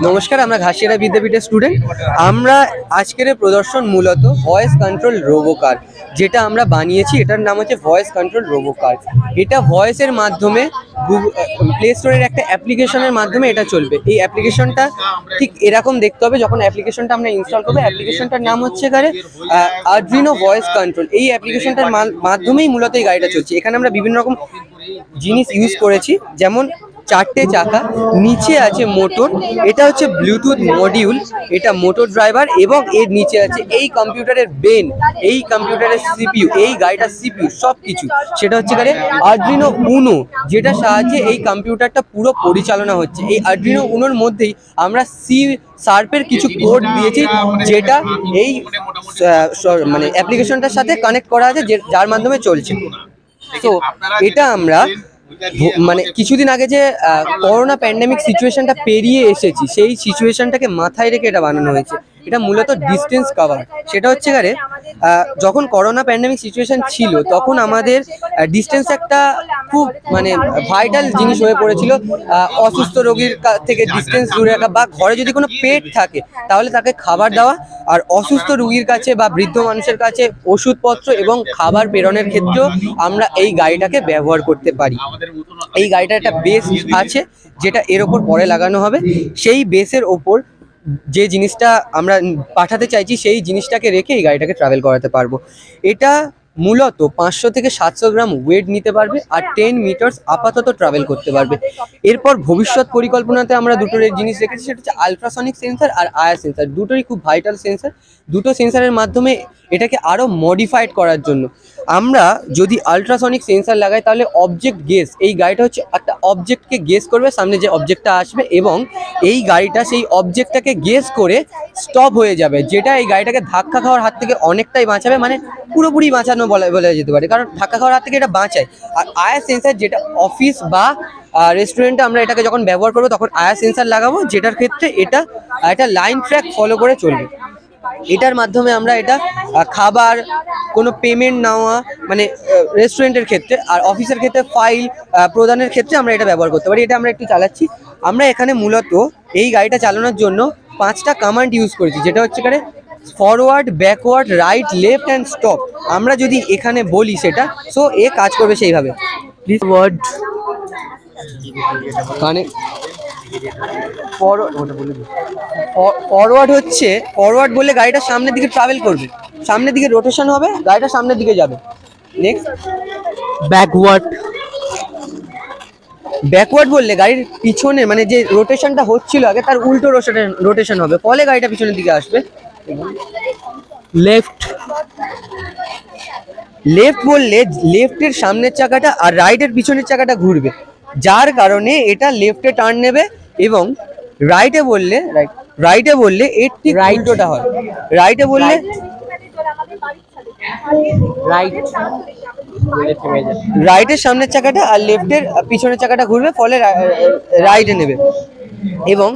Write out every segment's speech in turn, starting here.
নমস্কার, আমরা ঘাসিয়ারা বিদ্যাপীঠের স্টুডেন্ট। আমরা আজকের প্রদর্শন মূলত ভয়েস কন্ট্রোল রোবোকার, যেটা আমরা বানিয়েছি। এটার নাম হচ্ছে ভয়েস কন্ট্রোল রোবোকার। এটা ভয়েসের মাধ্যমে প্লে স্টোরের একটা অ্যাপ্লিকেশনের মাধ্যমে এটা চলবে। এই অ্যাপ্লিকেশনটা ঠিক এরকম দেখতে হবে। যখন অ্যাপ্লিকেশনটা আমরা ইনস্টল করবো, অ্যাপ্লিকেশনটার নাম হচ্ছে আরডুইনো ভয়েস কন্ট্রোল। এই অ্যাপ্লিকেশনটার মাধ্যমেই মূলত এই গাড়িটা চলছে। এখানে আমরা বিভিন্ন রকম জিনিস ইউজ করেছি, যেমন 4টে চাকা, নিচে আছে মোটর, এটা হচ্ছে ব্লুটুথ মডিউল, এটা মোটর ড্রাইভার, এবং এর নিচে আছে এই কম্পিউটারের ব্রেন, এই কম্পিউটারের সিপিইউ, এই গাড়িটার সিপিইউ সব কিছু। সেটা হচ্ছে আরডুইনো উনো, যেটা সাহায্যে এই কম্পিউটারটা পুরো পরিচালনা হচ্ছে। এই আরডুইনো উনোর মধ্যেই আমরা শার্পের কিছু কোড দিয়েছি, যেটা এই মানে অ্যাপ্লিকেশনটার সাথে কানেক্ট করা আছে, যার মাধ্যমে চলছে। তো এটা আমরা মানে কিছুদিন আগে যে করোনা প্যান্ডেমিক সিচুয়েশনটা পেরিয়ে এসেছি, সেই সিচুয়েশনটাকে মাথায় রেখে এটা বানানো হয়েছে। এটা মূলত ডিস্টেন্স কভার। সেটা হচ্ছে যখন করোনা প্যান্ডেমিক সিচুয়েশন ছিল, তখন আমাদের ডিস্টেন্স একটা খুব মানে ভাইটাল জিনিস হয়ে পড়েছিল। অসুস্থ রোগীর থেকে ডিস্টেন্স দূরে রাখা, বা ঘরে যদি কোনো পেট থাকে তাহলে তাকে খাবার দেওয়া, আর অসুস্থ রোগীর কাছে বা বৃদ্ধ মানুষের কাছে ওষুধপত্র এবং খাবার প্রেরণের ক্ষেত্রেও আমরা এই গাড়িটাকে ব্যবহার করতে পারি। এই গাড়িটার একটা বেস আছে, যেটা এর ওপর পরে লাগানো হবে। সেই বেসের ওপর যে জিনিসটা আমরা পাঠাতে চাইছি, সেই জিনিসটাকে রেখে এই গাড়িটাকে ট্রাভেল করাতে পারবো। এটা মূলত 500 থেকে 700 গ্রাম ওয়েট নিতে পারবে, আর 10 মিটার্স আপাতত ট্রাভেল করতে পারবে। এরপর ভবিষ্যৎ পরিকল্পনাতে আমরা দুটো জিনিস রেখেছি, সেটা হচ্ছে আলট্রাসনিক সেন্সার আর আয়ার সেন্সার। দুটোই খুব ভাইটাল সেন্সার। দুটো সেন্সারের মাধ্যমে এটাকে আরও মডিফাইড করার জন্য আমরা যদি আলট্রাসনিক সেন্সার লাগাই, তাহলে অবজেক্ট গেস, এই গাড়িটা হচ্ছে একটা অবজেক্টকে গেস করবে, সামনে যে অবজেক্টটা আসবে, এবং এই গাড়িটা সেই অবজেক্টটাকে গেস করে স্টপ হয়ে যাবে, যেটা এই গাড়িটাকে ধাক্কা খাওয়ার হাত থেকে অনেকটাই বাঁচাবে, মানে পুরোপুরি বাঁচানো বলা যেতে পারে, কারণ ধাক্কা খাওয়ার হাত থেকে এটা বাঁচায়। আর আয়ার সেন্সার, যেটা অফিস বা রেস্টুরেন্টে আমরা এটাকে যখন ব্যবহার করবো, তখন আয়ার সেন্সার লাগাবো, যেটার ক্ষেত্রে এটা একটা লাইন ট্র্যাক ফলো করে চলবে। এটার মাধ্যমে আমরা এটা খাবার, কোনো পেমেন্ট নেওয়া, মানে রেস্টুরেন্টের ক্ষেত্রে আর অফিসের ক্ষেত্রে ফাইল প্রদানের ক্ষেত্রে আমরা এটা ব্যবহার করতে পারি। এটা আমরা একটু চালাচ্ছি। আমরা এখানে মূলত এই গাড়িটা চালানোর জন্য 5টা কমান্ড ইউজ করেছি, যেটা হচ্ছে forward, backward, right, left and stop. আমরা যদি এখানে বলি সেটা, সো এ কাজ করবে সেইভাবে। প্লিজ ওয়ার্ড ফরওয়ার্ড হচ্ছে, ফরওয়ার্ড বললে গাড়িটা সামনের দিকে ট্রাভেল করবে, সামনের দিকে রোটেশন হবে, গাড়িটা সামনের দিকে যাবে। নেক্সট ব্যাকওয়ার্ড, ব্যাকওয়ার্ড বললে গাড়ির পিছনে মানে যে রোটেশনটা হচ্ছিল আগে, তার উল্টো রোটেশন হবে, ফলে গাড়িটা পিছনের দিকে আসবে। লেফট, লেফট বললে লেফটের সামনের চাকাটা আর রাইটের পিছনের চাকাটা ঘুরবে, যার কারণে এটা লেফটে টার্ন নেবে। এবং রাইটে বললে এর ঠিক উল্টোটা হয়। রাইটে বললে রাইটের সামনের চাকাটা আর লেফটের পিছনের চাকাটা ঘুরবে, ফলে রাইটে নেবে। এবং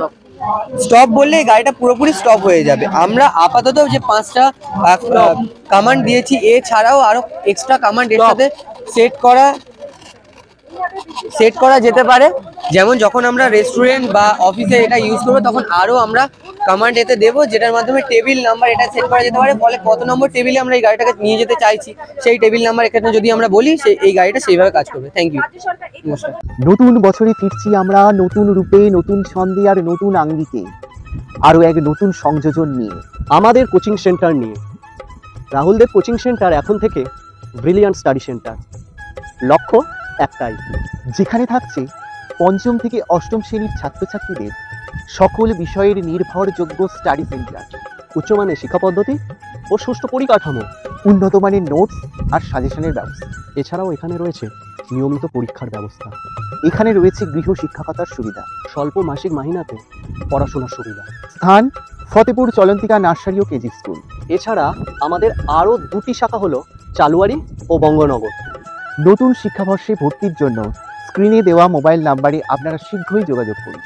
স্টপ বললে গাড়িটা পুরোপুরি স্টপ হয়ে যাবে। আমরা আপাতত যে 5টা কমান্ড দিয়েছি, এছাড়াও আরো এক্সট্রা কমান্ড এর সাথে সেট করা যেতে পারে। যেমন যখন আমরা রেস্টুরেন্ট বা অফিসে এটা ইউজ করবো, তখন আরো আমরা কমান্ড এতে দেবো, যেটার মাধ্যমে টেবিল নাম্বার এটা সেট করা যেতে পারে, ফলে কত নম্বর টেবিলে আমরা এই গাড়িটাকে নিয়ে যেতে চাইছি, সেই টেবিল নাম্বার এখানে যদি আমরা বলি, এই গাড়িটা সেইভাবে কাজ করবে। Thank you. নতুন বছরে ফিরছি আমরা, নতুন রূপে, নতুন ছন্দে আর নতুন আঙ্গিকে, আরো এক নতুন সংযোজন নিয়ে, আমাদের কোচিং সেন্টার নিয়ে। রাহুলদেব কোচিং সেন্টার এখন থেকে ব্রিলিয়ান্ট স্টাডি সেন্টার। লক্ষ্য একটাই, যেখানে থাকছে 5ম থেকে 8ম শ্রেণীর ছাত্রছাত্রীদের সকল বিষয়ের নির্ভরযোগ্য স্টাডি সেন্টার, উচ্চমানের শিক্ষা পদ্ধতি ও সুষ্ঠু পরিকাঠামো, উন্নত মানের নোটস আর সাজেশনের ব্যবস্থা। এছাড়াও এখানে রয়েছে নিয়মিত পরীক্ষার ব্যবস্থা। এখানে রয়েছে গৃহ শিক্ষকতার সুবিধা, স্বল্প মাসিক মাহিনাতে পড়াশোনার সুবিধা। স্থান ফতেপুর চলন্তিকা নার্সারি ও কেজি স্কুল। এছাড়া আমাদের আরও 2টি শাখা হলো চালুয়ারি ও বঙ্গনগর। নতুন শিক্ষাবর্ষে ভর্তির জন্য স্ক্রিনে দেওয়া মোবাইল নাম্বারে আপনারা শীঘ্রই যোগাযোগ করুন।